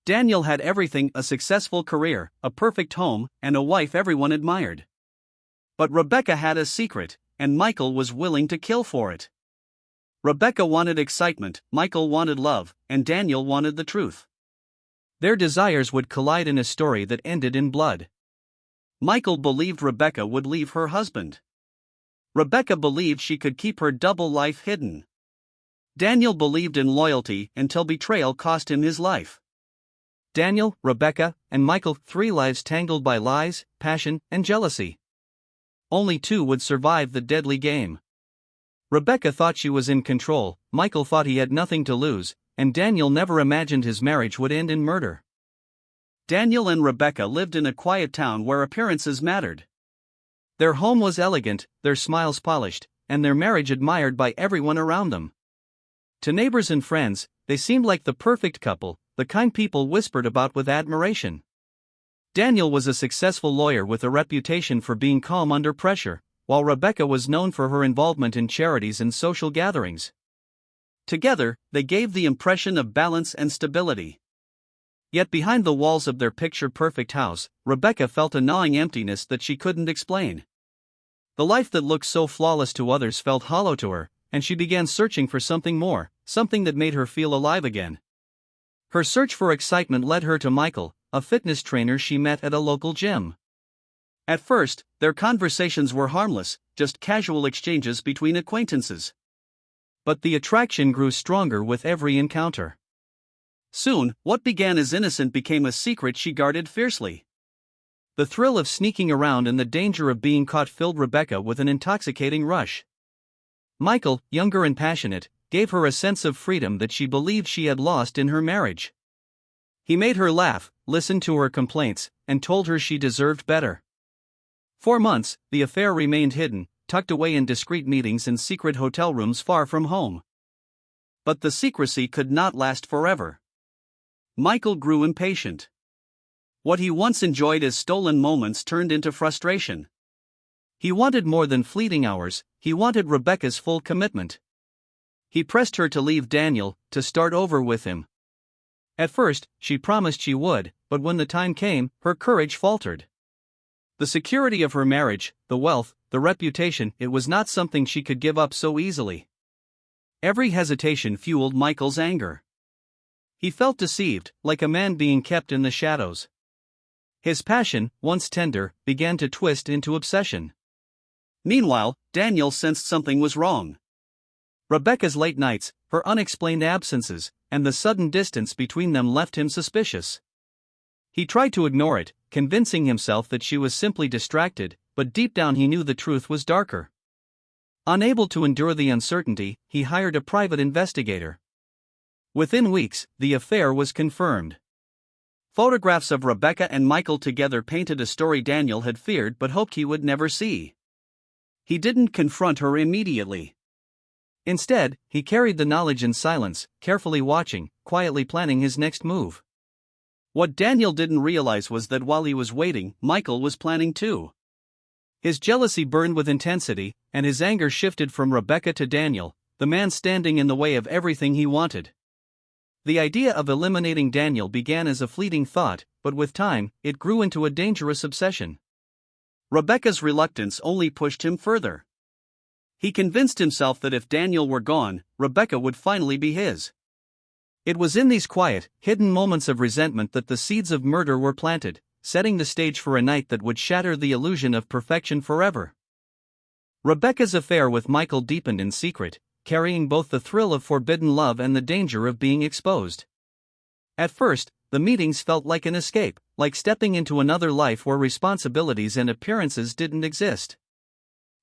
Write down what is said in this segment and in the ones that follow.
Daniel had everything: a successful career, a perfect home, and a wife everyone admired. But Rebecca had a secret, and Michael was willing to kill for it. Rebecca wanted excitement, Michael wanted love, and Daniel wanted the truth. Their desires would collide in a story that ended in blood. Michael believed Rebecca would leave her husband. Rebecca believed she could keep her double life hidden. Daniel believed in loyalty until betrayal cost him his life. Daniel, Rebecca, and Michael, 3 lives tangled by lies, passion, and jealousy. Only 2 would survive the deadly game. Rebecca thought she was in control, Michael thought he had nothing to lose, and Daniel never imagined his marriage would end in murder. Daniel and Rebecca lived in a quiet town where appearances mattered. Their home was elegant, their smiles polished, and their marriage admired by everyone around them. To neighbors and friends, they seemed like the perfect couple, the kind people whispered about with admiration. Daniel was a successful lawyer with a reputation for being calm under pressure, while Rebecca was known for her involvement in charities and social gatherings. Together, they gave the impression of balance and stability. Yet behind the walls of their picture-perfect house, Rebecca felt a gnawing emptiness that she couldn't explain. The life that looked so flawless to others felt hollow to her, and she began searching for something more, something that made her feel alive again. Her search for excitement led her to Michael, a fitness trainer she met at a local gym. At first, their conversations were harmless, just casual exchanges between acquaintances. But the attraction grew stronger with every encounter. Soon, what began as innocent became a secret she guarded fiercely. The thrill of sneaking around and the danger of being caught filled Rebecca with an intoxicating rush. Michael, younger and passionate, gave her a sense of freedom that she believed she had lost in her marriage. He made her laugh, listened to her complaints, and told her she deserved better. For months, the affair remained hidden, tucked away in discreet meetings in secret hotel rooms far from home. But the secrecy could not last forever. Michael grew impatient. What he once enjoyed as stolen moments turned into frustration. He wanted more than fleeting hours, he wanted Rebecca's full commitment. He pressed her to leave Daniel, to start over with him. At first, she promised she would, but when the time came, her courage faltered. The security of her marriage, the wealth, the reputation, it was not something she could give up so easily. Every hesitation fueled Michael's anger. He felt deceived, like a man being kept in the shadows. His passion, once tender, began to twist into obsession. Meanwhile, Daniel sensed something was wrong. Rebecca's late nights, her unexplained absences, and the sudden distance between them left him suspicious. He tried to ignore it, convincing himself that she was simply distracted, but deep down he knew the truth was darker. Unable to endure the uncertainty, he hired a private investigator. Within weeks, the affair was confirmed. Photographs of Rebecca and Michael together painted a story Daniel had feared but hoped he would never see. He didn't confront her immediately. Instead, he carried the knowledge in silence, carefully watching, quietly planning his next move. What Daniel didn't realize was that while he was waiting, Michael was planning too. His jealousy burned with intensity, and his anger shifted from Rebecca to Daniel, the man standing in the way of everything he wanted. The idea of eliminating Daniel began as a fleeting thought, but with time, it grew into a dangerous obsession. Rebecca's reluctance only pushed him further. He convinced himself that if Daniel were gone, Rebecca would finally be his. It was in these quiet, hidden moments of resentment that the seeds of murder were planted, setting the stage for a night that would shatter the illusion of perfection forever. Rebecca's affair with Michael deepened in secret, carrying both the thrill of forbidden love and the danger of being exposed. At first, the meetings felt like an escape, like stepping into another life where responsibilities and appearances didn't exist.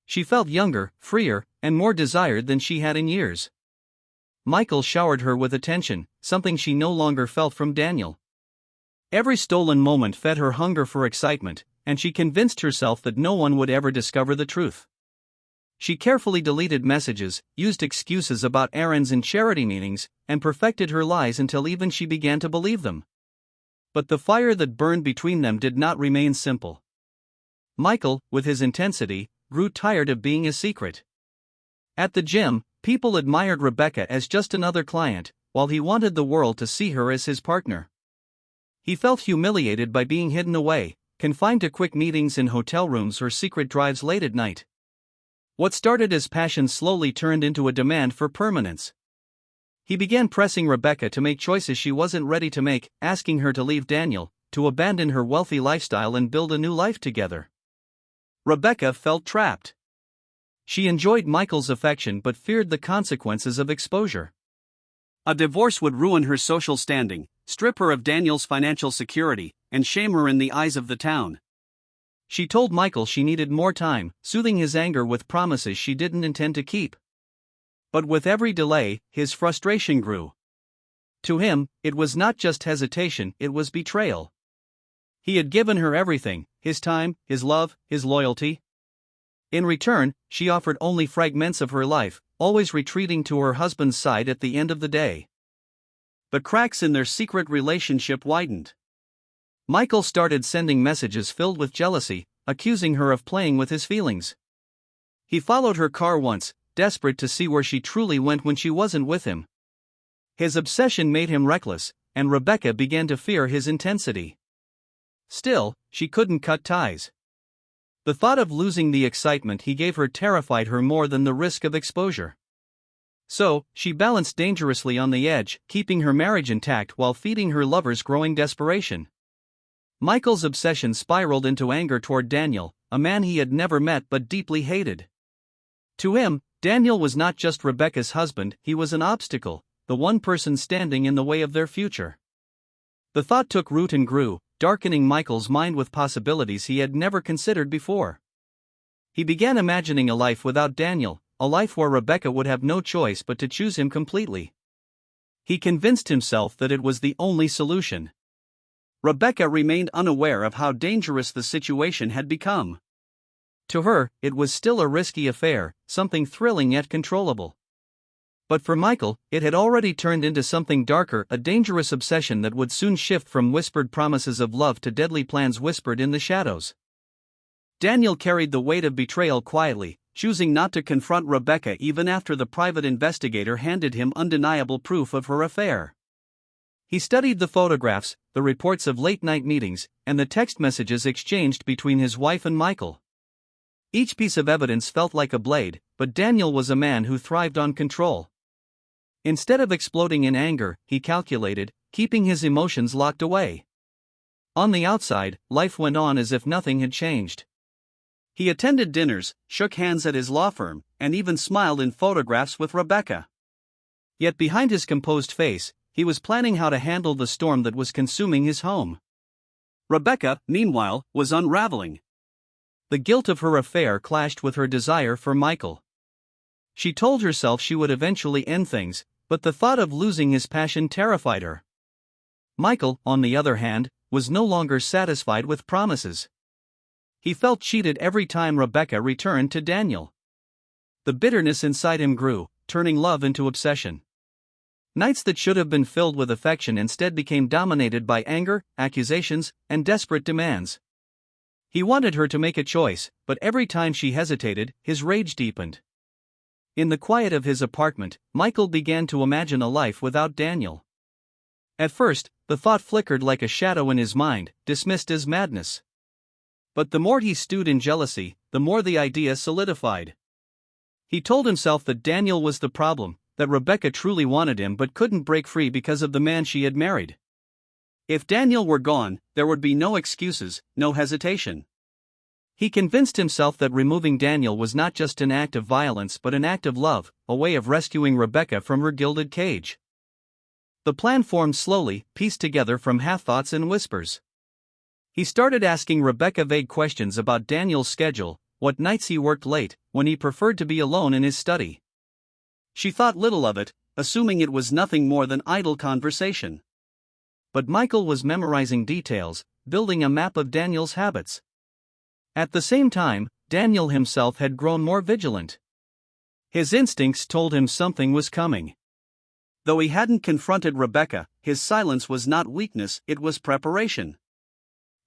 She felt younger, freer, and more desired than she had in years. Michael showered her with attention, something she no longer felt from Daniel. Every stolen moment fed her hunger for excitement, and she convinced herself that no one would ever discover the truth. She carefully deleted messages, used excuses about errands and charity meetings, and perfected her lies until even she began to believe them. But the fire that burned between them did not remain simple. Michael, with his intensity, grew tired of being a secret. At the gym, people admired Rebecca as just another client, while he wanted the world to see her as his partner. He felt humiliated by being hidden away, confined to quick meetings in hotel rooms or secret drives late at night. What started as passion slowly turned into a demand for permanence. He began pressing Rebecca to make choices she wasn't ready to make, asking her to leave Daniel, to abandon her wealthy lifestyle and build a new life together. Rebecca felt trapped. She enjoyed Michael's affection but feared the consequences of exposure. A divorce would ruin her social standing, strip her of Daniel's financial security, and shame her in the eyes of the town. She told Michael she needed more time, soothing his anger with promises she didn't intend to keep. But with every delay, his frustration grew. To him, it was not just hesitation, it was betrayal. He had given her everything, his time, his love, his loyalty. In return, she offered only fragments of her life, always retreating to her husband's side at the end of the day. The cracks in their secret relationship widened. Michael started sending messages filled with jealousy, accusing her of playing with his feelings. He followed her car once, desperate to see where she truly went when she wasn't with him. His obsession made him reckless, and Rebecca began to fear his intensity. Still, she couldn't cut ties. The thought of losing the excitement he gave her terrified her more than the risk of exposure. So, she balanced dangerously on the edge, keeping her marriage intact while feeding her lover's growing desperation. Michael's obsession spiraled into anger toward Daniel, a man he had never met but deeply hated. To him, Daniel was not just Rebecca's husband, he was an obstacle, the one person standing in the way of their future. The thought took root and grew, darkening Michael's mind with possibilities he had never considered before. He began imagining a life without Daniel, a life where Rebecca would have no choice but to choose him completely. He convinced himself that it was the only solution. Rebecca remained unaware of how dangerous the situation had become. To her, it was still a risky affair, something thrilling yet controllable. But for Michael, it had already turned into something darker, a dangerous obsession that would soon shift from whispered promises of love to deadly plans whispered in the shadows. Daniel carried the weight of betrayal quietly, choosing not to confront Rebecca even after the private investigator handed him undeniable proof of her affair. He studied the photographs, the reports of late-night meetings, and the text messages exchanged between his wife and Michael. Each piece of evidence felt like a blade, but Daniel was a man who thrived on control. Instead of exploding in anger, he calculated, keeping his emotions locked away. On the outside, life went on as if nothing had changed. He attended dinners, shook hands at his law firm, and even smiled in photographs with Rebecca. Yet behind his composed face, he was planning how to handle the storm that was consuming his home. Rebecca, meanwhile, was unraveling. The guilt of her affair clashed with her desire for Michael. She told herself she would eventually end things, but the thought of losing his passion terrified her. Michael, on the other hand, was no longer satisfied with promises. He felt cheated every time Rebecca returned to Daniel. The bitterness inside him grew, turning love into obsession. Nights that should have been filled with affection instead became dominated by anger, accusations, and desperate demands. He wanted her to make a choice, but every time she hesitated, his rage deepened. In the quiet of his apartment, Michael began to imagine a life without Daniel. At first, the thought flickered like a shadow in his mind, dismissed as madness. But the more he stewed in jealousy, the more the idea solidified. He told himself that Daniel was the problem, that Rebecca truly wanted him but couldn't break free because of the man she had married. If Daniel were gone, there would be no excuses, no hesitation. He convinced himself that removing Daniel was not just an act of violence but an act of love, a way of rescuing Rebecca from her gilded cage. The plan formed slowly, pieced together from half-thoughts and whispers. He started asking Rebecca vague questions about Daniel's schedule, what nights he worked late, when he preferred to be alone in his study. She thought little of it, assuming it was nothing more than idle conversation. But Michael was memorizing details, building a map of Daniel's habits. At the same time, Daniel himself had grown more vigilant. His instincts told him something was coming. Though he hadn't confronted Rebecca, his silence was not weakness, it was preparation.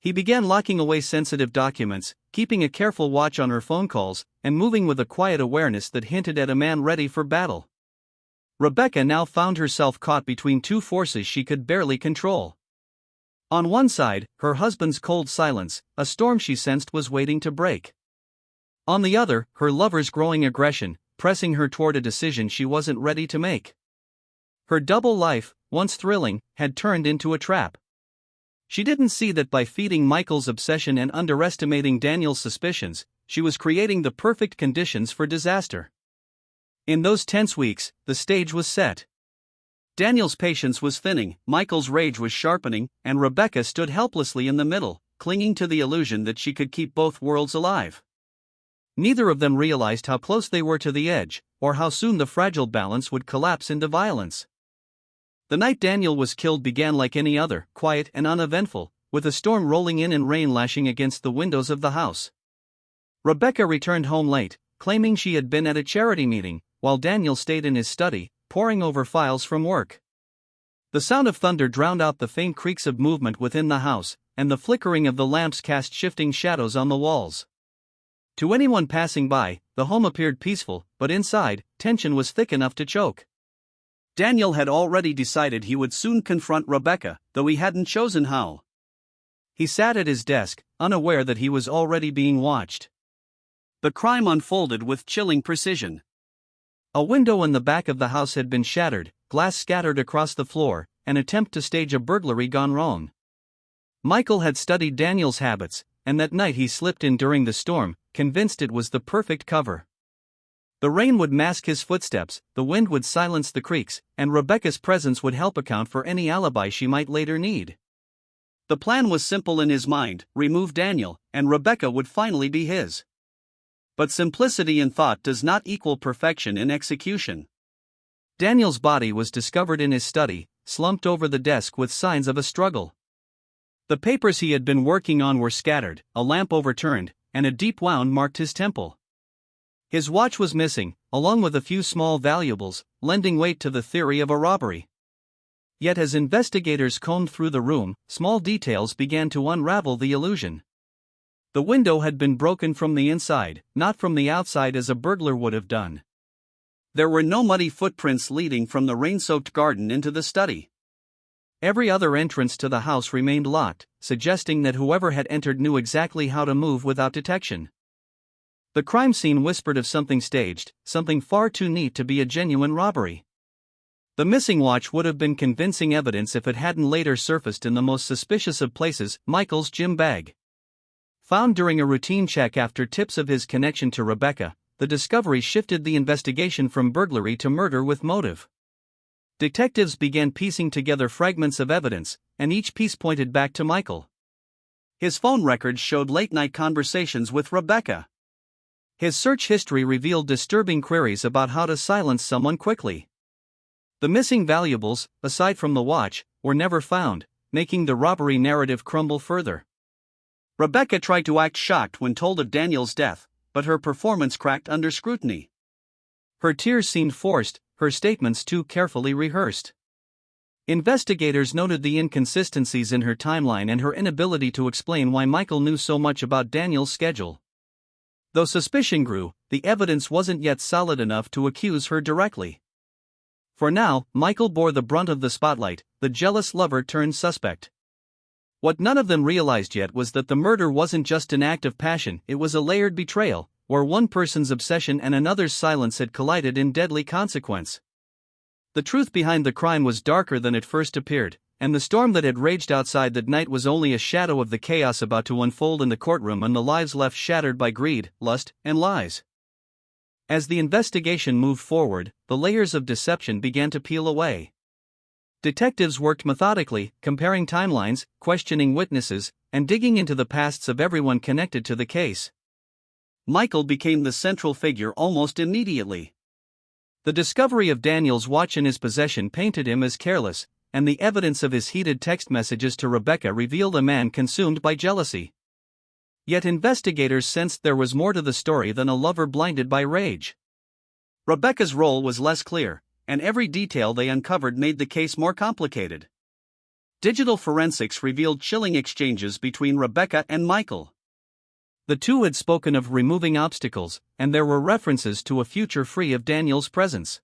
He began locking away sensitive documents, keeping a careful watch on her phone calls, and moving with a quiet awareness that hinted at a man ready for battle. Rebecca now found herself caught between two forces she could barely control. On one side, her husband's cold silence, a storm she sensed was waiting to break. On the other, her lover's growing aggression, pressing her toward a decision she wasn't ready to make. Her double life, once thrilling, had turned into a trap. She didn't see that by feeding Michael's obsession and underestimating Daniel's suspicions, she was creating the perfect conditions for disaster. In those tense weeks, the stage was set. Daniel's patience was thinning, Michael's rage was sharpening, and Rebecca stood helplessly in the middle, clinging to the illusion that she could keep both worlds alive. Neither of them realized how close they were to the edge, or how soon the fragile balance would collapse into violence. The night Daniel was killed began like any other, quiet and uneventful, with a storm rolling in and rain lashing against the windows of the house. Rebecca returned home late, claiming she had been at a charity meeting, while Daniel stayed in his study, poring over files from work. The sound of thunder drowned out the faint creaks of movement within the house, and the flickering of the lamps cast shifting shadows on the walls. To anyone passing by, the home appeared peaceful, but inside, tension was thick enough to choke. Daniel had already decided he would soon confront Rebecca, though he hadn't chosen how. He sat at his desk, unaware that he was already being watched. The crime unfolded with chilling precision. A window in the back of the house had been shattered, glass scattered across the floor, an attempt to stage a burglary gone wrong. Michael had studied Daniel's habits, and that night he slipped in during the storm, convinced it was the perfect cover. The rain would mask his footsteps, the wind would silence the creaks, and Rebecca's presence would help account for any alibi she might later need. The plan was simple in his mind: remove Daniel, and Rebecca would finally be his. But simplicity in thought does not equal perfection in execution. Daniel's body was discovered in his study, slumped over the desk with signs of a struggle. The papers he had been working on were scattered, a lamp overturned, and a deep wound marked his temple. His watch was missing, along with a few small valuables, lending weight to the theory of a robbery. Yet as investigators combed through the room, small details began to unravel the illusion. The window had been broken from the inside, not from the outside as a burglar would have done. There were no muddy footprints leading from the rain-soaked garden into the study. Every other entrance to the house remained locked, suggesting that whoever had entered knew exactly how to move without detection. The crime scene whispered of something staged, something far too neat to be a genuine robbery. The missing watch would have been convincing evidence if it hadn't later surfaced in the most suspicious of places, Michael's gym bag. Found during a routine check after tips of his connection to Rebecca, the discovery shifted the investigation from burglary to murder with motive. Detectives began piecing together fragments of evidence, and each piece pointed back to Michael. His phone records showed late-night conversations with Rebecca. His search history revealed disturbing queries about how to silence someone quickly. The missing valuables, aside from the watch, were never found, making the robbery narrative crumble further. Rebecca tried to act shocked when told of Daniel's death, but her performance cracked under scrutiny. Her tears seemed forced, her statements too carefully rehearsed. Investigators noted the inconsistencies in her timeline and her inability to explain why Michael knew so much about Daniel's schedule. Though suspicion grew, the evidence wasn't yet solid enough to accuse her directly. For now, Michael bore the brunt of the spotlight, the jealous lover turned suspect. What none of them realized yet was that the murder wasn't just an act of passion, it was a layered betrayal, where one person's obsession and another's silence had collided in deadly consequence. The truth behind the crime was darker than it first appeared, and the storm that had raged outside that night was only a shadow of the chaos about to unfold in the courtroom and the lives left shattered by greed, lust, and lies. As the investigation moved forward, the layers of deception began to peel away. Detectives worked methodically, comparing timelines, questioning witnesses, and digging into the pasts of everyone connected to the case. Michael became the central figure almost immediately. The discovery of Daniel's watch in his possession painted him as careless, and the evidence of his heated text messages to Rebecca revealed a man consumed by jealousy. Yet investigators sensed there was more to the story than a lover blinded by rage. Rebecca's role was less clear, and every detail they uncovered made the case more complicated. Digital forensics revealed chilling exchanges between Rebecca and Michael. The two had spoken of removing obstacles, and there were references to a future free of Daniel's presence.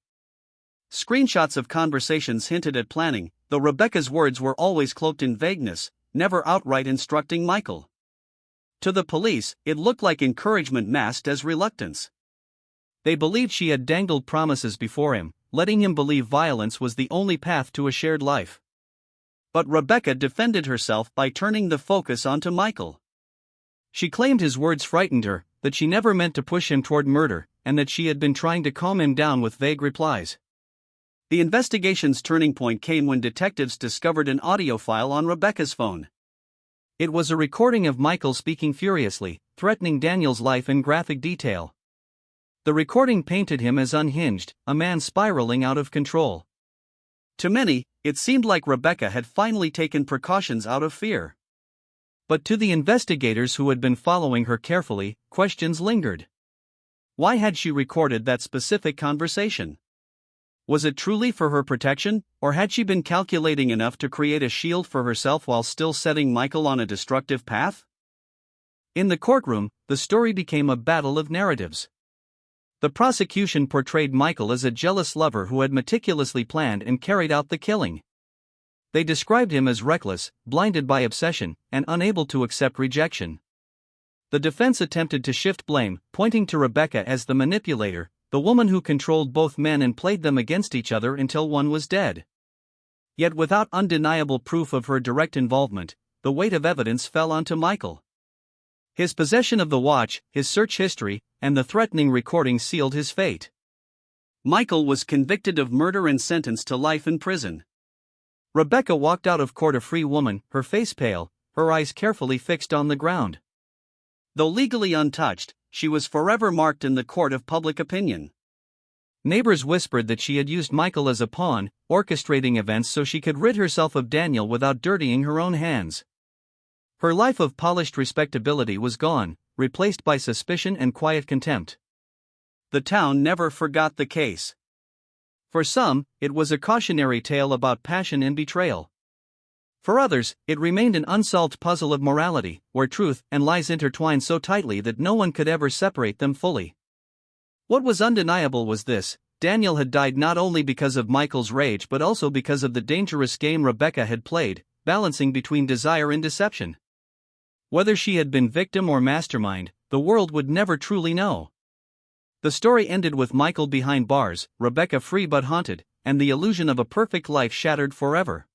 Screenshots of conversations hinted at planning, though Rebecca's words were always cloaked in vagueness, never outright instructing Michael. To the police, it looked like encouragement masked as reluctance. They believed she had dangled promises before him, letting him believe violence was the only path to a shared life. But Rebecca defended herself by turning the focus onto Michael. She claimed his words frightened her, that she never meant to push him toward murder, and that she had been trying to calm him down with vague replies. The investigation's turning point came when detectives discovered an audio file on Rebecca's phone. It was a recording of Michael speaking furiously, threatening Daniel's life in graphic detail. The recording painted him as unhinged, a man spiraling out of control. To many, it seemed like Rebecca had finally taken precautions out of fear. But to the investigators who had been following her carefully, questions lingered. Why had she recorded that specific conversation? Was it truly for her protection, or had she been calculating enough to create a shield for herself while still setting Michael on a destructive path? In the courtroom, the story became a battle of narratives. The prosecution portrayed Michael as a jealous lover who had meticulously planned and carried out the killing. They described him as reckless, blinded by obsession, and unable to accept rejection. The defense attempted to shift blame, pointing to Rebecca as the manipulator, the woman who controlled both men and played them against each other until one was dead. Yet without undeniable proof of her direct involvement, the weight of evidence fell onto Michael. His possession of the watch, his search history, and the threatening recording sealed his fate. Michael was convicted of murder and sentenced to life in prison. Rebecca walked out of court a free woman, her face pale, her eyes carefully fixed on the ground. Though legally untouched, she was forever marked in the court of public opinion. Neighbors whispered that she had used Michael as a pawn, orchestrating events so she could rid herself of Daniel without dirtying her own hands. Her life of polished respectability was gone, replaced by suspicion and quiet contempt. The town never forgot the case. For some, it was a cautionary tale about passion and betrayal. For others, it remained an unsolved puzzle of morality, where truth and lies intertwined so tightly that no one could ever separate them fully. What was undeniable was this: Daniel had died not only because of Michael's rage but also because of the dangerous game Rebecca had played, balancing between desire and deception. Whether she had been victim or mastermind, the world would never truly know. The story ended with Michael behind bars, Rebecca free but haunted, and the illusion of a perfect life shattered forever.